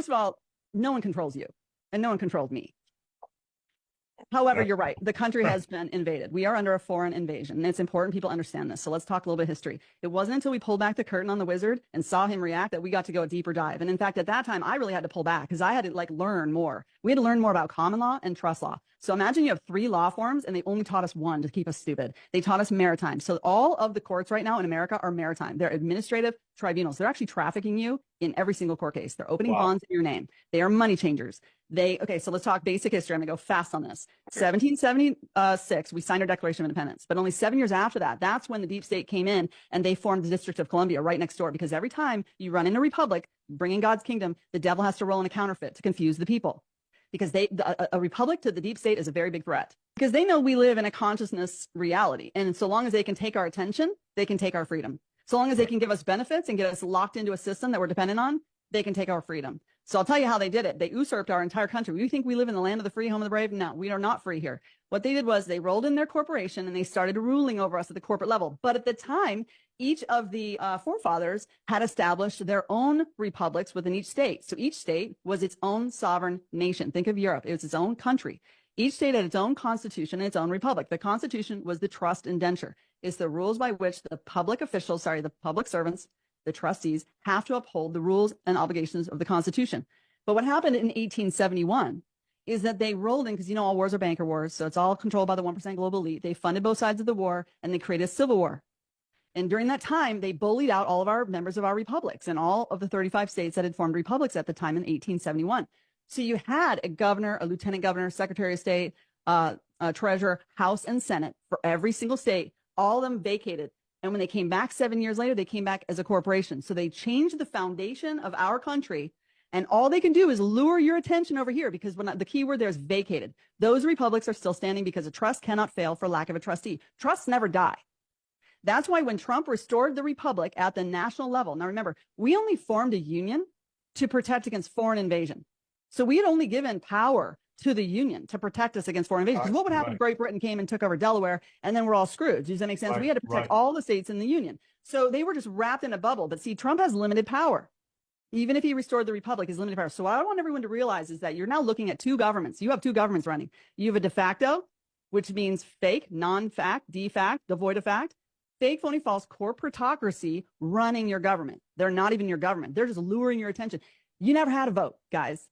of all, no one controls you, and no one controlled me. However, you're right. The country has been invaded. We are under a foreign invasion, and it's important people understand this. So let's talk a little bit of history. It wasn't until we pulled back the curtain on the wizard and saw him react that we got to go a deeper dive. And in fact, at that time, I really had to pull back because I had to learn more. We had to learn more about common law and trust law. So imagine you have 3 law forms, and they only taught us 1 to keep us stupid. They taught us maritime. So all of the courts right now in America are maritime. They're administrative tribunals. They're actually trafficking you in every single court case. They're opening bonds in your name. They are money changers. Okay, so let's talk basic history. I'm gonna go fast on this. 1776, we signed our Declaration of Independence, but only 7 years after that, that's when the deep state came in and they formed the District of Columbia right next door, because every time you run in a republic, bringing God's kingdom, the devil has to roll in a counterfeit to confuse the people. Because a republic to the deep state is a very big threat, because they know we live in a consciousness reality. And so long as they can take our attention, they can take our freedom. So long as they can give us benefits and get us locked into a system that we're dependent on, they can take our freedom. So I'll tell you how they did it. They usurped our entire country. We think we live in the land of the free, home of the brave. No, we are not free here. What they did was they rolled in their corporation and they started ruling over us at the corporate level. But at the time, each of the forefathers had established their own republics within each state. So each state was its own sovereign nation. Think of Europe. It was its own country. Each state had its own constitution and its own republic. The constitution was the trust indenture. It's the rules by which the public officials, the public servants, the trustees, have to uphold the rules and obligations of the Constitution. But what happened in 1871 is that they rolled in, because you know all wars are banker wars, so it's all controlled by the 1% global elite. They funded both sides of the war, and they created a civil war. And during that time, they bullied out all of our members of our republics and all of the 35 states that had formed republics at the time in 1871. So you had a governor, a lieutenant governor, secretary of state, a treasurer, House and Senate for every single state. All of them vacated. And when they came back 7 years later, they came back as a corporation. So they changed the foundation of our country. And all they can do is lure your attention over here, because when the key word there is vacated. Those republics are still standing because a trust cannot fail for lack of a trustee. Trusts never die. That's why when Trump restored the republic at the national level, now remember, we only formed a union to protect against foreign invasion. So we had only given power to the union to protect us against foreign invasion. Because what would happen if Great Britain came and took over Delaware, and then we're all screwed? Does that make sense? We had to protect all the states in the union. So they were just wrapped in a bubble. But see, Trump has limited power. Even if he restored the republic, he's limited power. So what I want everyone to realize is that you're now looking at 2 governments. You have 2 governments running. You have a de facto, which means fake, non-fact, de facto, devoid of fact. Fake, phony, false corporatocracy running your government. They're not even your government. They're just luring your attention. You never had a vote, guys.